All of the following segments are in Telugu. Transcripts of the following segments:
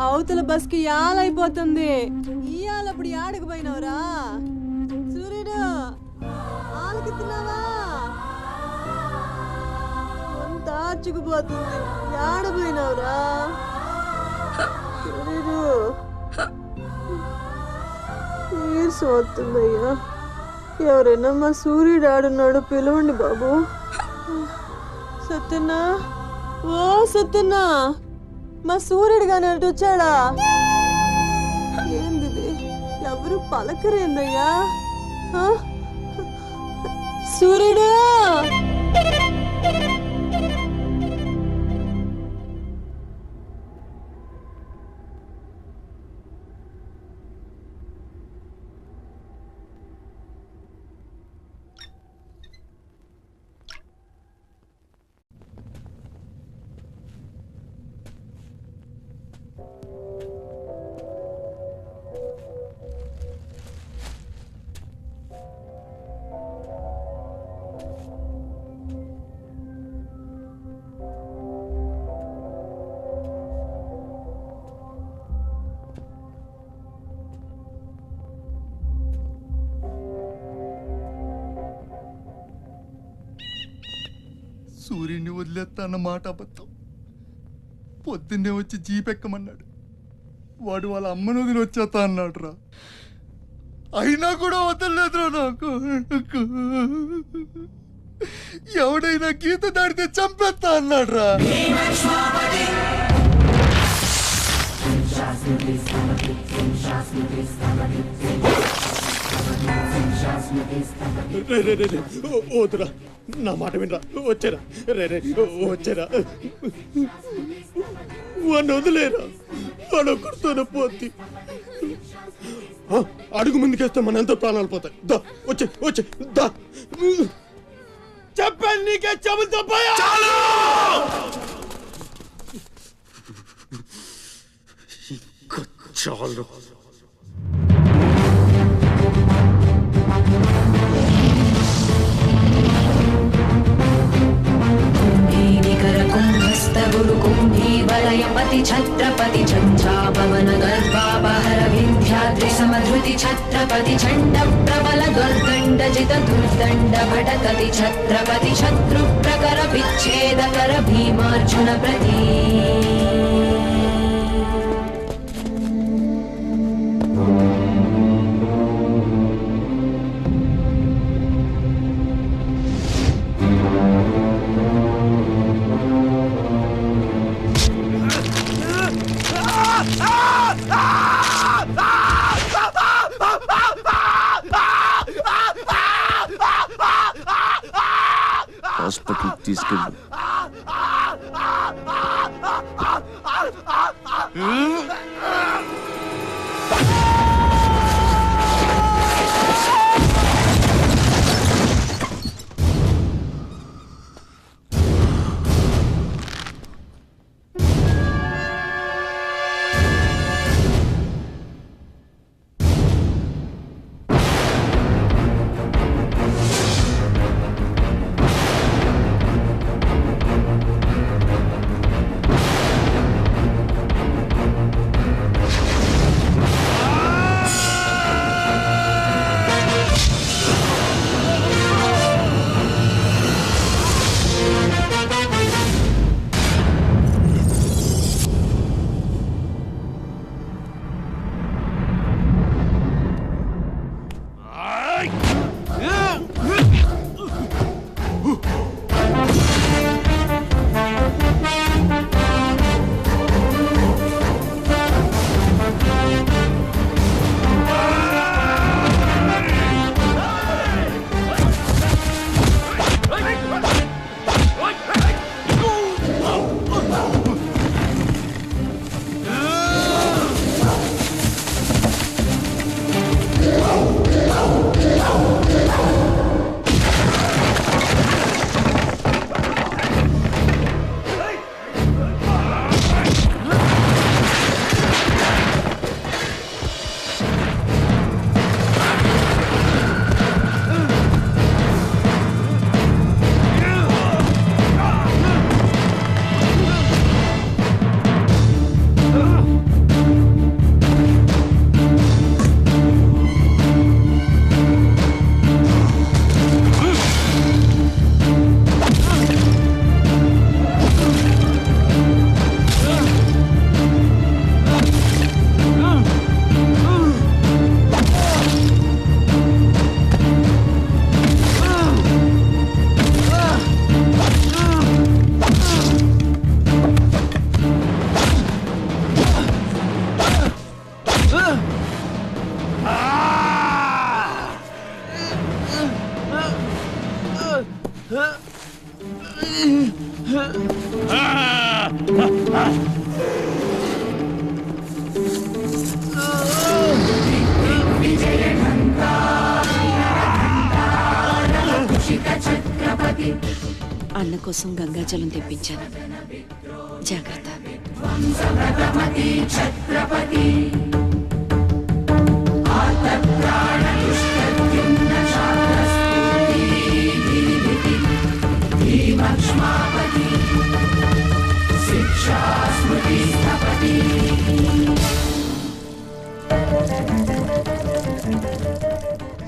అవతల బస్కి యాలైపోతుంది. ఇయాలప్పుడు యాడకు పోయినవరా సూర్యుడు? ఆలకెత్తున్నావా? అంత ఆర్చుకుపోతుంది. యాడ పోయినవరా సూర్యుడు? నీరసం వస్తుందయ్యా. ఎవరైనా మా సూర్యుడు ఆడున్నాడు, పిలవండి బాబు. సత్యన్నా, ఓ సత్యన్నా, మా సూర్యుడు కానీ అటు వచ్చాడా? ఏంది ఎవరు పలకరేందయ్యా? సూర్యుడు! సూర్యుడిని వదిలేస్తా అన్న మాట అబద్ధం. పొద్దున్నే వచ్చి జీపెక్కమన్నాడు. వాడు వాళ్ళ అమ్మను వదిలి వచ్చేస్తా అన్నాడు రా. అయినా కూడా వదలలేదురా నాకు. ఎవడైనా గీత దాడితే చంపేస్తా అన్నాడు రా. వద్దురా, నా మాట వినరా. వచ్చారా రే వచ్చారా? వాడిని వదిలేరా, వాడు ఒక్కడితోనే పోద్ది. అడుగు ముందుకేస్తే మన ఎంత ప్రాణాలు పోతాయి. దా వచ్చే వచ్చే దా. చెప్పాను నీకే, చెబుతా చాలు. కుంభీవలయపతి ఛత్రపతి ఛంఛాపవన గర్భాపహర వింధ్యాద్రి సమధృతి ఛత్రపతి చండ ప్రబల దుర్దండ జిత దుర్దండ భటకతి ఛత్రపతి శత్రు ప్రకర విచ్ఛేదకర భీమార్జున ప్రతి. హాస్పిటల్కి తీసుకెళ్ళు. అన్న కోసం గంగాజలం తెప్పించాను, జాగ్రత్త.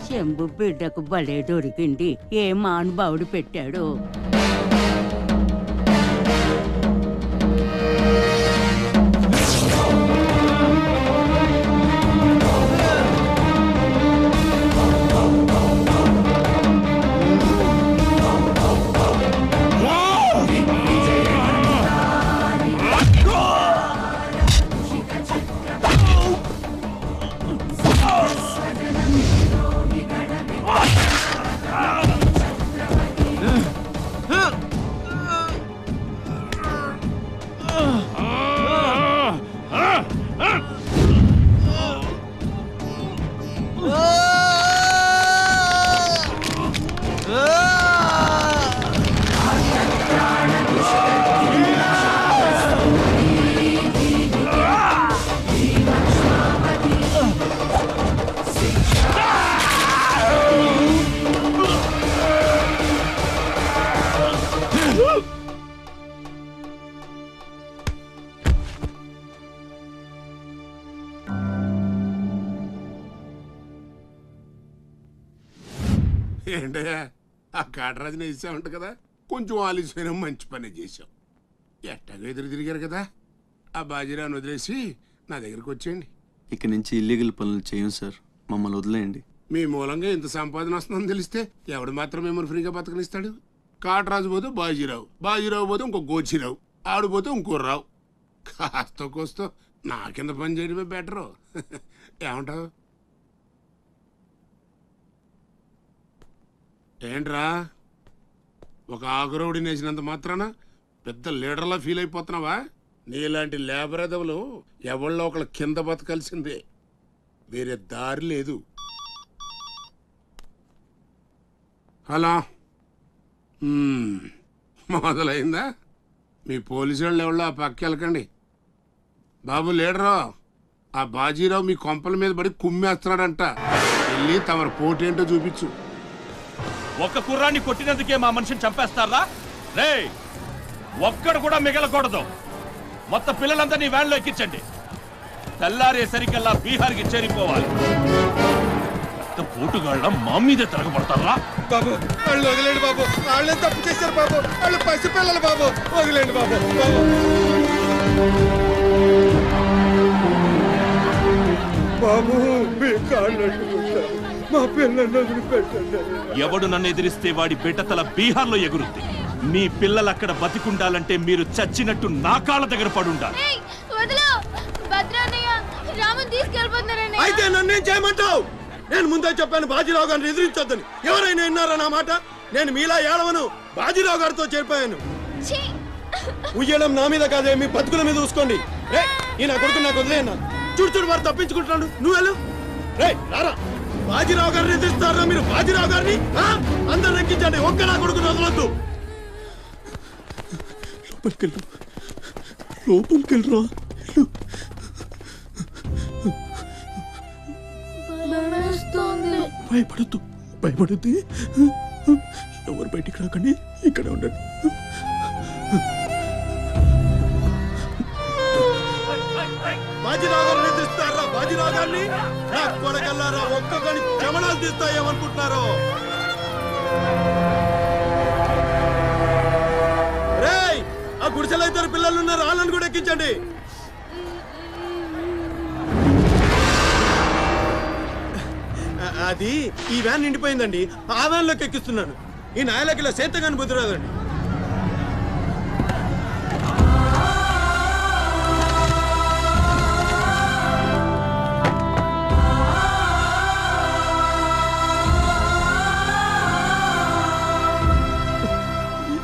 శంభు బిడ్డకు బలే దొరికింది. ఏ మానుభావుడు పెట్టాడు. ఏంటయ్యా ఆ కాటరాజుని వేసామంట కదా, కొంచెం ఆలస్యమైన మంచి పని చేసాం. ఎట్టాగో ఎదురు తిరిగారు కదా, ఆ బాజీరావుని వదిలేసి నా దగ్గరికి వచ్చేయండి. ఇక నుంచి ఇల్లీగల్ పనులు చేయం సార్, మమ్మల్ని వదిలేయండి. మీ మూలంగా ఇంత సంపాదన వస్తుందని తెలిస్తే ఎవడు మాత్రం మిమ్మల్ని ఫ్రీగా బతకనిస్తాడు? కాటరాజు పోతే బాజీరావు, బాజీరావు పోతే ఇంకో గోచిరావు, ఆడు పోతే ఇంకో రావు. కాస్త కోస్తో నా కింద పని చేయడమే బెటరు. ఏమంటావు? ఏంట్రా, ఒక ఆకురవుడిని వేసినంత మాత్రాన పెద్ద లీడర్లా ఫీల్ అయిపోతున్నావా? నీలాంటి లేబర్ ఎదవలు ఎవళ్ళో ఒకళ్ళ కింద బతకాల్సిందే, వేరే దారి లేదు. హలో, మొదలైందా? మీ పోలీసు వాళ్ళు ఎవరో ఆ పక్క వెళ్ళకండి. బాబు లీడరు, ఆ బాజీరావు మీ కొంపల మీద పడి కుమ్మేస్తున్నాడంట. వెళ్ళి తమరు పోటేంటో చూపించు. ఒక్క కుర్రాన్ని కొట్టినందుకే మా మనిషిని చంపేస్తారా? రే, ఒక్కడు కూడా మిగలకూడదు. మొత్తం పిల్లలందరినీ వ్యాన్లో ఎక్కించండి. తెల్లారేసరికల్లా బీహార్కి చేరిపోవాలి. పోటుగాళ్ళ మా మీదే తిరగబడతారా? బాబు వాళ్ళు వదిలేండి బాబు, వాళ్ళే తప్పు చేశారు బాబు, వాళ్ళు పసిపిల్లలు బాబు, వదిలేండి బాబు. బాబు మీ కాళ్ళు మా పిల్లల్ని వదిలిపెట్టండి. ఎవడు నన్ను ఎదిరిస్తే వాడి బిడ్డతల బీహార్లో ఎగురుద్ది. మీ పిల్లలు అక్కడ బతికుండాలంటే మీరు చచ్చినట్టు నా కాళ్ళ దగ్గర పడుండాలి. అయితే నన్నేం చేయమంటావు? నేను ముందే చెప్పాను బాజీరావు గారిని ఎదిరించొద్దని. ఎవరైనా విన్నారా నా మాట? నేను మీలా ఏడవను, బాజీరావు గారితో చేరిపోయాను. ఉయ్యడం నా మీద కాదే, మీ బతుకుల మీద చూసుకోండి. ఈ నా కొడుకు నాకు వదిలేయన్నా. చూడు చూడు వారు తప్పించుకుంటున్నాడు, నువ్వు వెళ్ళు. రే రారా, బాజీరావు గారిని ఎదిరిస్తారా మీరు? బాజీరావు గారిని అందరు ఎక్కించండి, ఒక్క నా కొడుకుని వదలొద్దు. లోపలికెళ్ళరా. భయపడద్దు, భయపడద్దు. ఎవరు బయటికి రాకండి, ఇక్కడ ఉండండి. బాజీరావు గారిని ఎదిరిస్తారా? బాజీరావు గారిని నా కొడకల్లారా, ఒక్కొక్కని జమనాలు తీస్తాయేమనుకుంటున్నారు? రేయ్, ఆ గుడిసెలో ఇద్దరు పిల్లలు ఉన్నారు, వాళ్ళని కూడా ఎక్కించండి. అది ఈ వ్యాన్ నిండిపోయిందండి, ఆ వ్యాన్ లోకి ఎక్కిస్తున్నాను. ఈ నాయలకి ఇలా సేతగాని బుద్ధి రాదండి.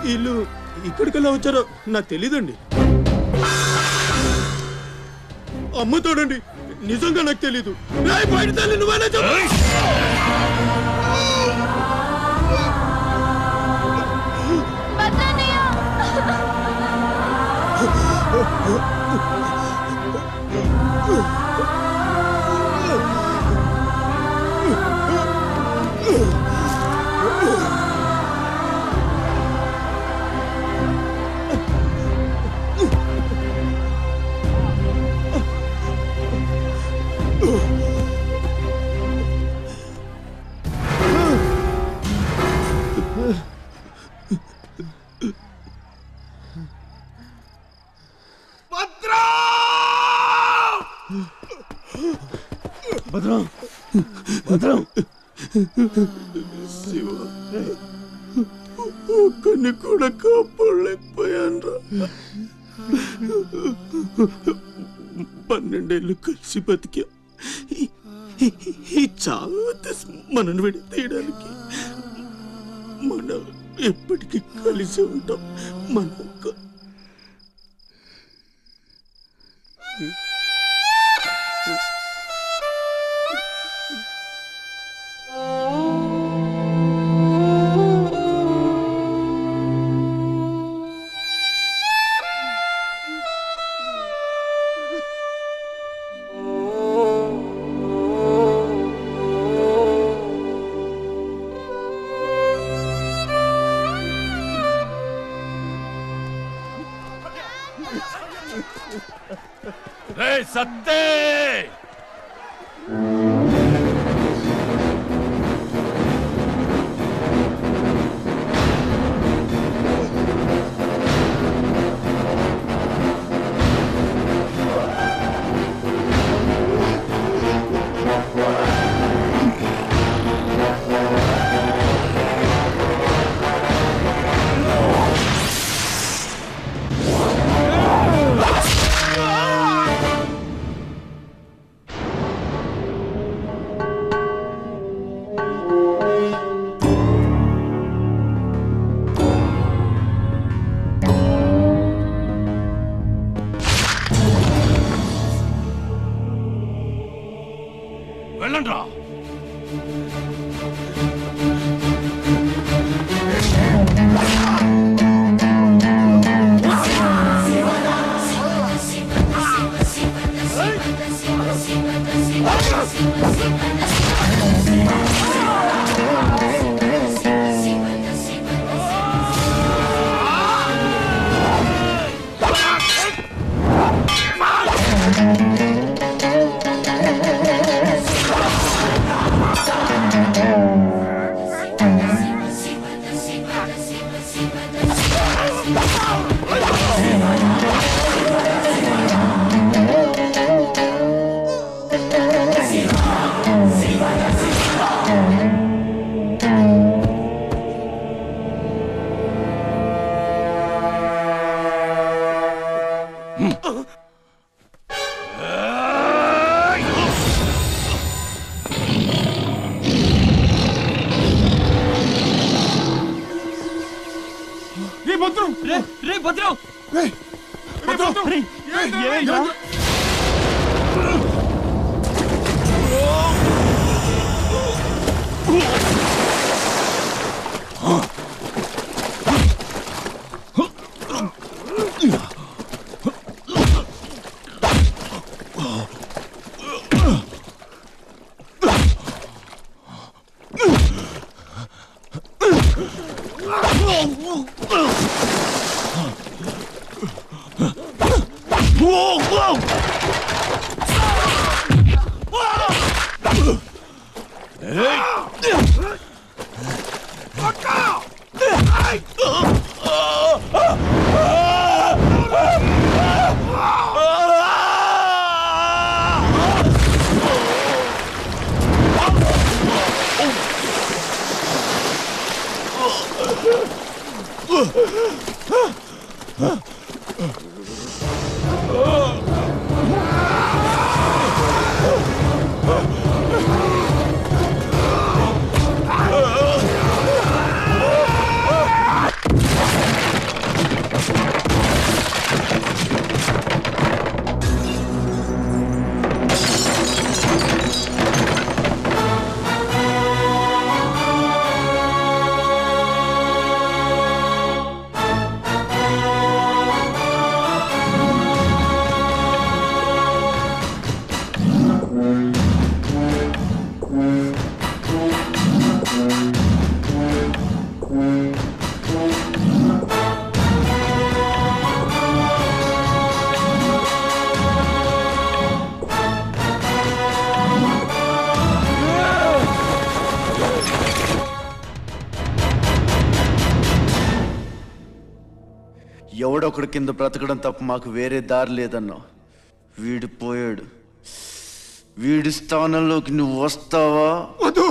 వీళ్ళు ఇక్కడికెళ్ళా వచ్చారో నాకు తెలీదండి. అమ్మ తోడండి, నిజంగా నాకు తెలీదు. బయట తల్లి నువ్వేనా చెప్పు. భద్రం భద్రం శివ ఒక్కడిని కూడా కాపాడలేకపోయాను. 12 ఏళ్ళు కలిసి బతికా. ఈ చావు మనను విడి తీయడానికి మనం ఎప్పటికీ కలిసి ఉంటాం. మనకు సత్తే వెళ్ళండ్రా. ఒకడి కింద బ్రతకడం తప్ప మాకు వేరే దారి లేదన్నావు. వీడు పోయాడు. వీడి స్థానంలోకి నువ్వు వస్తావా? వద్దు,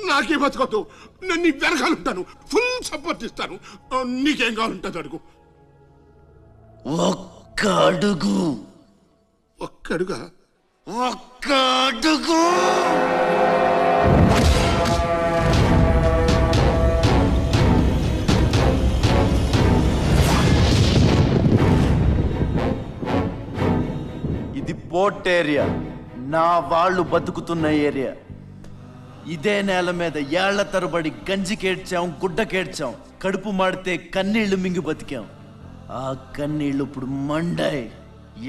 నాకే బతకొద్దు. నేను నీ వెనకాలంటాను, ఫుల్ సపోర్ట్ ఇస్తాను. నీకేం కావాలంటుంది అడుగు. ఒక్క అడుగు. ఒక్కడుగా? ఒక్క అడుగు. ఇది పోర్ట్ ఏరియా, నా వాళ్ళు బతుకుతున్న ఏరియా. ఇదే నేల మీద ఏళ్ల తరబడి గంజికేడ్చాం, గుడ్డకేడ్చాం, కడుపు మాడితే కన్నీళ్లు మింగి బతికాం. ఆ కన్నీళ్లు ఇప్పుడు మండాయి.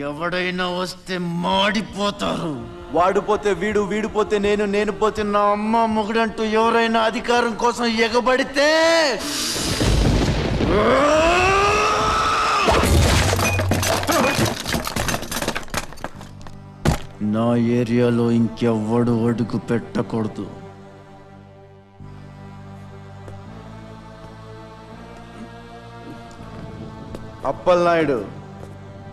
ఎవడైనా వస్తే మాడిపోతారు. వాడిపోతే వీడు, వీడిపోతే నేను, నేను పోతే నా అమ్మ మొగుడంటూ ఎవరైనా అధికారం కోసం ఎగబడితే నా ఏరియాలో ఇంకెవ్వడు అడుగు పెట్టకూడదు. అప్పలనాయుడు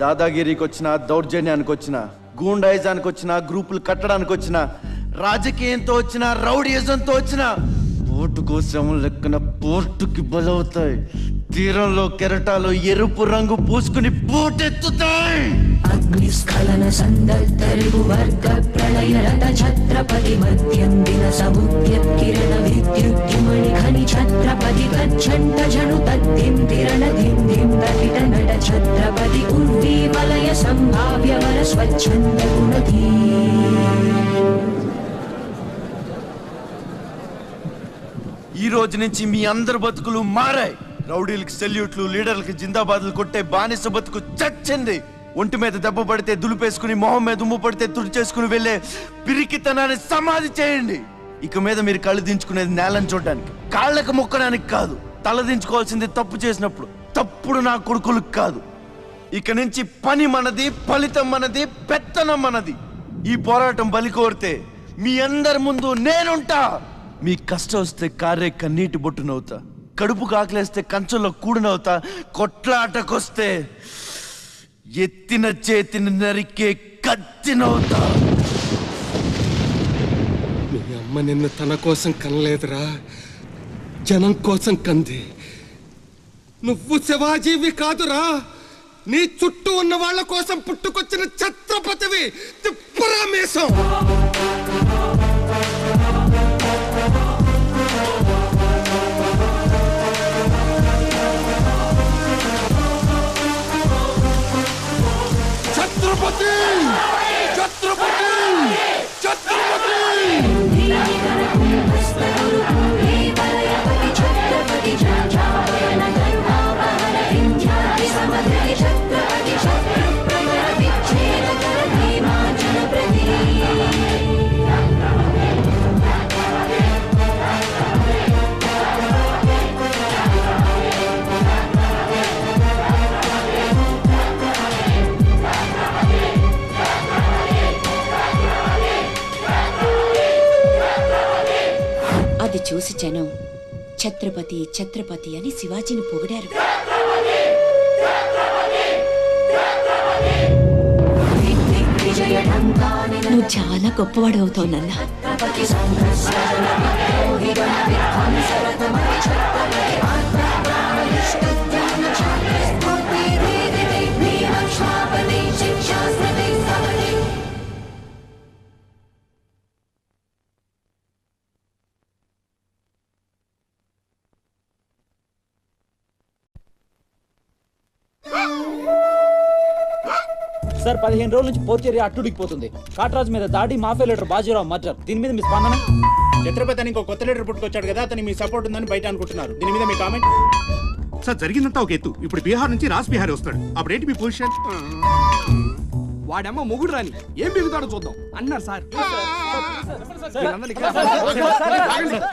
దాదాగిరికి వచ్చినా, దౌర్జన్యానికి వచ్చినా, గూండాయిజానికి వచ్చినా, గ్రూపులు కట్టడానికి వచ్చినా, రాజకీయంతో వచ్చినా, రౌడీయిజంతో వచ్చినా ఓటు కోసం లెక్కన పోర్టుకి బలవుతాయి. తీరంలో కెరటాలు ఎరుపు రంగు పూసుకుని పోటెత్తుతాయి. అగ్నిస్ఖలన సందర్తరిగు వర్గ ప్రళయ రథ ఛత్రపతి మధ్యందిన సముద్యత్కిరణ విద్యుద్యుమణి ఖని ఛత్రపతి తచ్చండ జను తద్దిం తిరణ ధిం ధిం తటిట నట ఛత్రపతి ఉర్వీ వలయ సంభావ్య వర స్వచ్ఛంద గుణధీ. ఈ రోజు నుంచి మీ అందరి బతుకులు మారాయి. రౌడీలకి సెల్యూట్లు, లీడర్లకి జిందాబాద్లు కొట్టే బానిస బతుకు చచ్చింది. ఒంటి మీద దెబ్బ పడితే దులిపేసుకుని, మొహం మీద ఉమ్ము పడితే తుడిచేసుకుని వెళ్ళే పిరికితనాన్ని సమాధి చేయండి. ఇక మీద మీరు కళ్ళు దించుకునేది నేలను చూడడానికి, కాళ్ళకు మొక్కడానికి కాదు. తల దించుకోవాల్సింది తప్పు చేసినప్పుడు. తప్పుడు నా కొడుకులకు కాదు. ఇక నుంచి పని మనది, ఫలితం మనది, పెత్తనం మనది. ఈ పోరాటం బలి కోరితే మీ అందరి ముందు నేనుంటా. మీ కష్టం వస్తే కారే కన్నీటి బొట్టునవుతా, కడుపు కాకలేస్తే కంచంలో కూడినవుతా, కొట్లాటకొస్తే ఎత్తిన చేతిని నరికే కత్తినవుతా. మీ అమ్మ నిన్ను తన కోసం కనలేదురా, జనం కోసం కంది. నువ్వు శివాజీవి కాదురా, నీ చుట్టూ ఉన్న వాళ్ళ కోసం పుట్టుకొచ్చిన ఛత్రపతివి. తిప్పురా మీసం. ఛత్రపతి, ఛత్రపతి, ఛత్రపతి. అది చూసి జనం ఛత్రపతి ఛత్రపతి అని శివాజీని పొగిడారు. నువ్వు చాలా గొప్పవాడు అవుతావు నాన్న. సార్ 15 రోజుల నుంచి పోర్చేరి అట్టుడికిపోతుంది. కాట్రాజు మీద దాడి, మాఫియా లీడర్ బాజీరావు మర్డర్. దీని మీద మీ స్పందన? ఛత్రపతి అని ఇంకో కొత్త లీడర్ పుట్టుకొచ్చాడు కదా, అతని మీ సపోర్ట్ ఉందని బయట అనుకుంటున్నారు. దీని మీద మీ కామెంట్? సార్ జరిగిందంతా ఒక ఎత్తు. ఇప్పుడు బీహార్ నుంచి రాజ్ బిహారీ వస్తాడు. అప్పుడేంటి మీ పొజిషన్? వాడమ్మ మొగుడు రాని ఏం బిగుతాడో చూద్దాం అన్నారు సార్.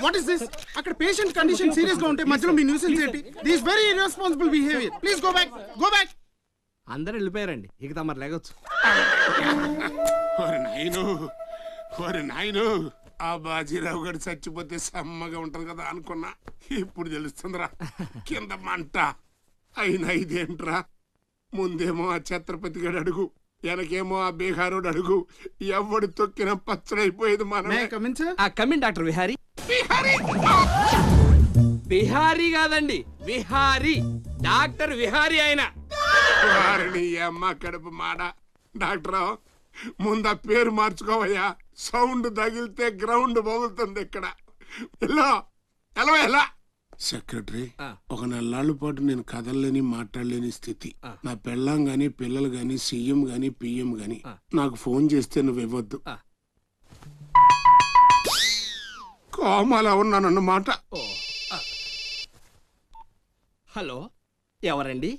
What is this? అక్కడ పేషెంట్ కండిషన్ సీరియస్ గా ఉంటే మధ్యలో మీ న్యూసెన్స్ ఏంటి? This very irresponsible behaviour. Please go back, go back. అందరూ వెళ్ళిపోయారండి, ఇక తమరు లేగొచ్చు. నాయను ఆ బాజీరావు గారు చచ్చిపోతే సమ్మగా ఉంటది కదా అనుకున్నా. ఇప్పుడు తెలుస్తుందిరా కింద మంట. అయినా ఇదేంట్రా, ముందేమో ఆ ఛత్రపతి గడు అడుగు, వెనకేమో ఆ బీహారోడు అడుగు. ఎవడు తొక్కిన పచ్చడైపోయేది మనమే. Come in doctor Vihari. బిహారీ కాదండి, విహారీ. డాక్టర్ విహారీ ఆయన. వారిని అమ్మ కడుపు మాడ. డాక్టర్ ముందు ఆ పేరు మార్చుకోవయ్యా. సౌండ్ తగిలితే గ్రౌండ్ బగులుతుంది ఇక్కడ. ఎలా సెక్రటరీ, ఒక 4 నాళ్ళ పాటు నేను కదలలేని మాట్లాడలేని స్థితి. నా పెళ్ళాం గాని పిల్లలు గాని సీఎం గాని పిఎం గాని నాకు ఫోన్ చేస్తే నువ్వు ఇవ్వద్దు. కోమాలో ఉన్నానన్నమాట. హలో, ఎవరండి?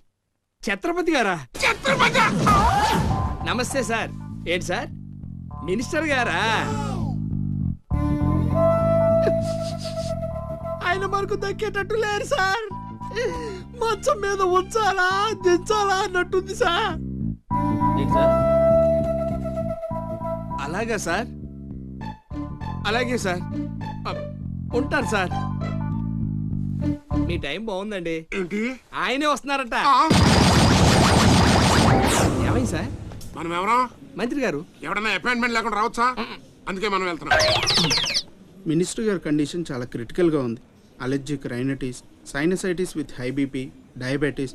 ఛత్రపతి గారా? నమస్తే సార్. ఏంటి సార్, మినిస్టర్ గారా? ఆయన మనకు దక్కేటట్టు లేరు సార్. మంచం మీద ఉంచాలా దించాలా అన్నట్టుంది సార్. అలాగా సార్, అలాగే సార్, ఉంటారు సార్. మీ టైం బాగుందండి. ఆయనే వస్తున్నారట. ఏమైంది సార్? మనం ఎవరో మంత్రి గారు. ఎవడన్నా అపాయింట్మెంట్ లేకుండా రావచ్చా? అందుకే మనం వెళ్తున్నాం. మినిస్టర్ గారి కండిషన్ చాలా క్రిటికల్గా ఉంది. Allergic rhinitis, sinusitis with high BP, diabetes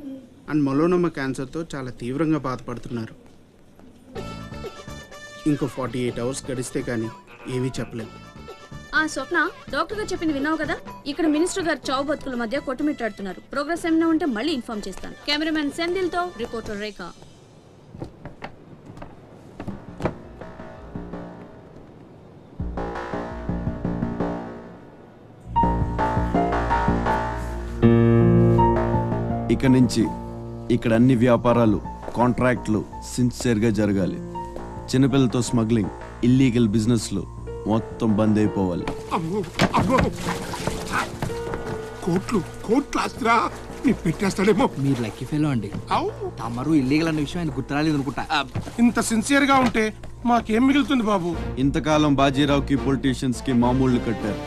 and melanoma క్యాన్సర్తో చాలా తీవ్రంగా బాధపడుతున్నారు. ఇంకో 48 అవర్స్ గడిస్తే కానీ ఏమీ చెప్పలేము. స్వప్న, డాక్టర్ గారు చెప్పింది విన్నావు కదా? ఇక్కడ మినిస్టర్ గారు చావు బతుకుల మధ్య కొట్టుమిట్టాడుతున్నారు. ప్రోగ్రెస్ ఏమైనా ఉంటే మళ్ళీ ఇన్ఫార్మ్ చేస్తాను. కెమెరామెన్ సెందిల్ తో రిపోర్టర్ రేఖ. ఇక నుంచి ఇక్కడ అన్ని వ్యాపారాలు, కాంట్రాక్ట్లు సిన్సియర్గా జరగాలి. చిన్నపిల్లలతో స్మగ్లింగ్, ఇల్లీగల్ బిజినెస్లు మొత్తం బంద్ అయిపోవాలి. కోట్లు ఆస్తిరా పెట్టేస్తాడేమో. మీరు లక్కీ ఫెలో అండి. తమరు ఇల్లీగల్ అన్న విషయం ఆయన గుర్తురాలేదు అనుకుంటా. ఇంత సిన్సియర్ గా ఉంటే మాకేం మిగులుతుంది బాబు? ఇంతకాలం బాజీరావుకి పొలిటీషియన్స్ కి మామూళ్లు కట్టారు.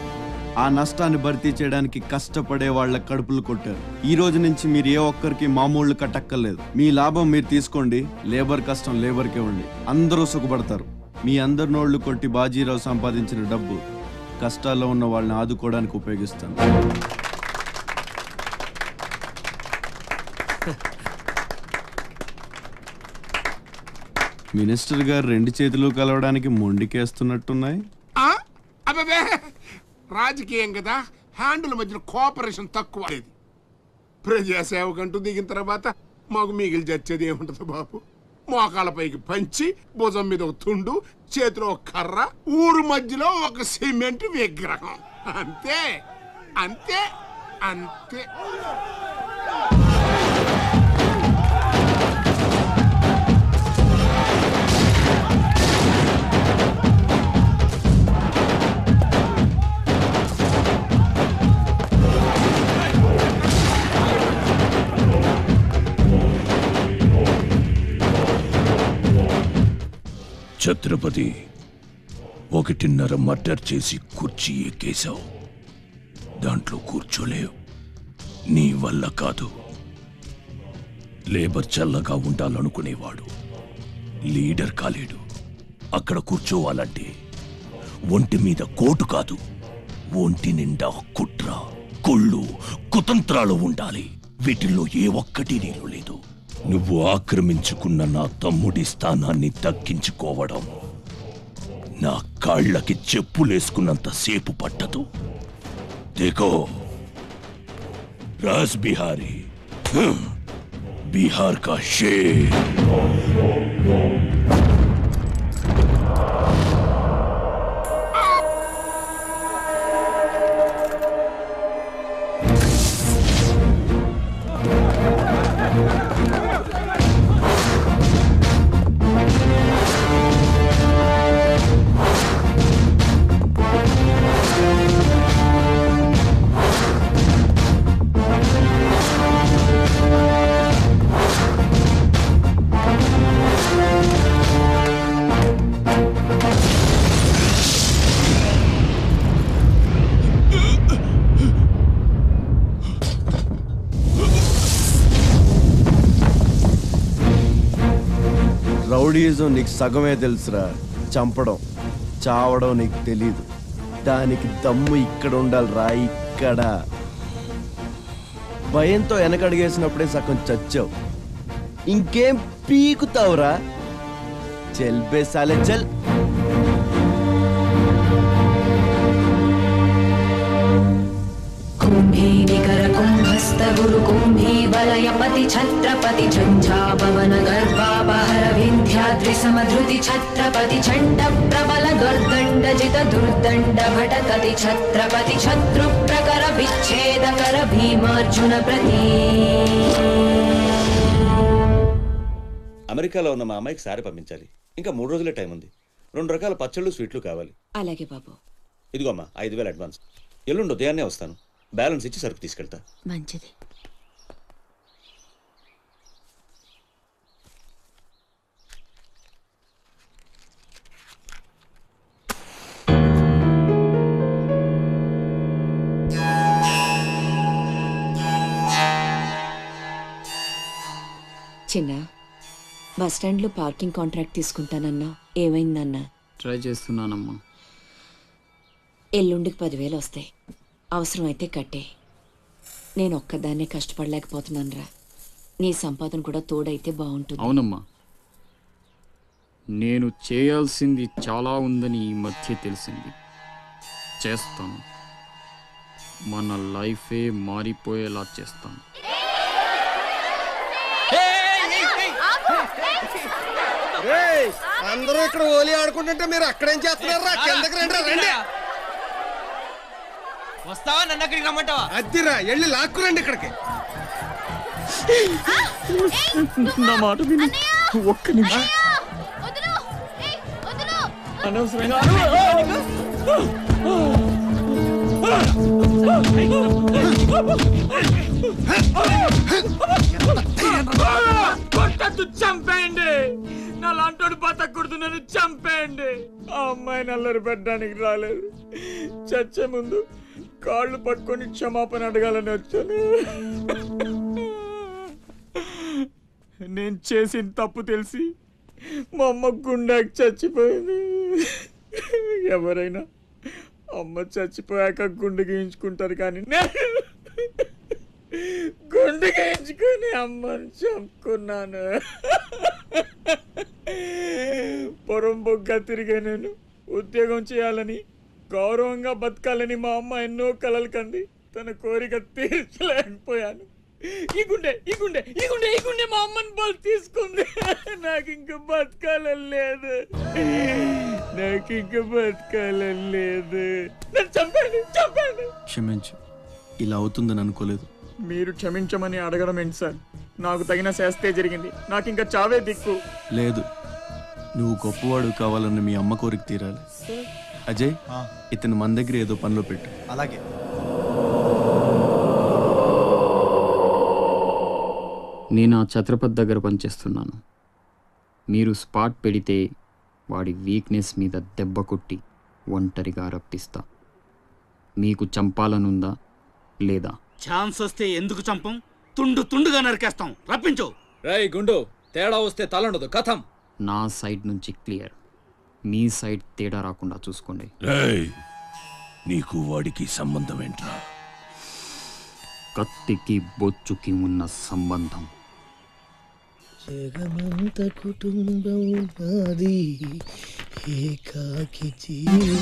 ఆ నష్టాన్ని భర్తీ చేయడానికి కష్టపడే వాళ్ళ కడుపులు కొట్టారు. ఈ రోజు నుంచి మీరు ఏ ఒక్కరికి మామూళ్లు కట్టక్కర్లేదు. మీ లాభం మీరు తీసుకోండి, లేబర్ కష్టం లేబర్కే ఉండి. అందరూ సుఖపడతారు. మీ అందరి నోళ్లు కొట్టి బాజీరావు సంపాదించిన డబ్బు కష్టాల్లో ఉన్న వాళ్ళని ఆదుకోవడానికి ఉపయోగిస్తాను. మినిస్టర్ గారు 2 చేతులు కలవడానికి మొండికేస్తున్నట్టున్నాయి. రాజకీయం కదా, హ్యాండిల్ మధ్యలో కోఆపరేషన్ తక్కువ. ప్రజాసేవకంటూ దిగిన తర్వాత మాకు మిగిలి చచ్చేది ఏముంటది బాబు? మోకాళ్ళపైకి పంచి, భుజం మీద ఒక తుండు, చేతిలో ఒక కర్ర, ఊరు మధ్యలో ఒక సిమెంట్ విగ్రహం. అంతే అంతే అంతే. ఛత్రపతి, 1.5 మర్డర్ చేసి కుర్చీ ఎక్కేశావు. దాంట్లో కూర్చోలేవు. నీ వల్ల కాదు. లేబర్ చల్లగా ఉండాలనుకునేవాడు లీడర్ కాలేడు. అక్కడ కూర్చోవాలంటే ఒంటి మీద కోటు కాదు, ఒంటి నిండా కుట్ర, కుళ్ళు, కుతంత్రాలు ఉండాలి. వీటిల్లో ఏ ఒక్కటి నీళ్ళు లేదు. నువ్వు ఆక్రమించుకున్న నా తమ్ముడి స్థానాన్ని దక్కించుకోవడం నా కాళ్ళకి చెప్పులేసుకున్నంత సేపు పట్టదు. దేఖో రాజ్ బిహారీ, బిహార్ కా షేర్. రౌడీజం నీకు సగమే తెలుసురా. చంపడం చావడం నీకు తెలీదు. దానికి దమ్ము ఇక్కడ ఉండాలిరా, ఇక్కడ. భయంతో వెనకడిగేసినప్పుడే సగం చచ్చావు. ఇంకేం పీకుతావురా? చల్ బే సాలే చల్. కుంభీ నికర కుంభస్థ గురు కుంభీ వలయపతి ఛత్రపతి ఝంఝాపవన గర్భాపహర వింధ్యాద్రి సమధృతి ఛత్రపతి చండ ప్రబల దుర్దండ జిత దుర్దండ భటకతి ఛత్రపతి శత్రు ప్రకర విచ్ఛేదకర భీమార్జున ప్రతి. అమెరికాలో ఉన్న మా అమ్మాయికి సారి పంపించాలి. ఇంకా 3 రోజులే టైం ఉంది. 2 రకాల పచ్చళ్ళు స్వీట్లు కావాలి. అలాగే బాబు. ఇదిగో అమ్మా 5,000 అడ్వాన్స్. ఎల్లుండి ఉదయాన్నే వస్తాను. బ్యాలెన్స్ ఇచ్చి సరుకు తీసుకెళ్తా. మంచిది. చిన్న, బస్టాండ్లో పార్కింగ్ కాంట్రాక్ట్ తీసుకుంటానన్నా, ఏమైందన్నా? ట్రై చేస్తున్నానమ్మా. ఎల్లుండికి 10,000 వస్తాయి. అవసరమైతే కట్టే. నేను ఒక్కదాన్నే కష్టపడలేకపోతున్నానురా. నీ సంపాదన కూడా తోడైతే బాగుంటుంది. అవునమ్మా, నేను చేయాల్సింది చాలా ఉందని ఈ మధ్య తెలిసింది. చేస్తాను. మన లైఫే మారిపోయేలా చేస్తాను. అందరూ ఇక్కడ ఓలి ఆడుకుంటుంటే మీరు అక్కడేం చేస్తున్నారా? కిందకి రండి. రండి. వస్తావా? నన్ను అక్కడికి రమ్మంటావా? అద్దిరా, వెళ్ళి లాక్కురండి ఇక్కడికి. నా మాట విను. ఒక్క నిమిషం. అనవసరంగా చంపేయండి. నా లాంటోడు బతకూడదు, నన్ను చంపేయండి. ఆ అమ్మాయిని అల్లరి పెట్టడానికి రాలేదు. చచ్చే ముందు కాళ్ళు పట్టుకొని క్షమాపణ అడగాలని వచ్చాను. నేను చేసిన తప్పు తెలిసి మా అమ్మ గుండెకి చచ్చిపోయింది. ఎవరైనా అమ్మ చచ్చిపోయాక గుండె గీయించుకుంటారు, కానీ గుండె గీయించుకొని అమ్మని చంపుకున్నాను. పొరంబొగ్గా తిరిగే నేను ఉద్యోగం చేయాలని, గౌరవంగా బతకాలని మా అమ్మ ఎన్నో కలలు కంది. తన కోరిక తీర్చలేకపోయాను. ఈ గుండె ఈ గుండె ఈ గుండె ఈ గుండె మా అమ్మని బలి తీసుకుంది. నాకు ఇంకా బతకాలని లేదు. నాకు ఇంకా బతకాలని లేదు. నన్ను చంపండి, చంపండి. క్షమించు, ఇలా అవుతుందని అనుకోలేదు. మీరు క్షమించమని అడగడం ఏంటి సార్? నాకు తగిన శాస్తే జరిగింది. నాకు ఇంకా చావే దిక్కు లేదు. నువ్వు గొప్పవాడు కావాలని మీ అమ్మ కోరిక తీరాలి. అజయ్, ఇతను మన దగ్గర ఏదో పనిలో పెట్టు. అలాగే. నేను ఆ ఛత్రపతి దగ్గర పనిచేస్తున్నాను. మీరు స్పాట్ పెడితే వాడి వీక్నెస్ మీద దెబ్బ కొట్టి ఒంటరిగా రప్పిస్తా. మీకు చంపాలనుందా లేదా? ఛాన్స్ వస్తే ఎందుకు చంపం? తుండు తుండుగా నరికేస్తాం. రప్పించు. రేయ్ గుండు, తేడా వస్తే తలండదు. కథం. నా సైడ్ నుంచి క్లియర్. మీ సైడ్ తేడా రాకుండా చూసుకోండి. నీకు వాడికి సంబంధం ఏంట్రా? కత్తికి బొచ్చుకి ఉన్న సంబంధం. జగమంత కుటుంబం నాది, ఏకాకి జీవి.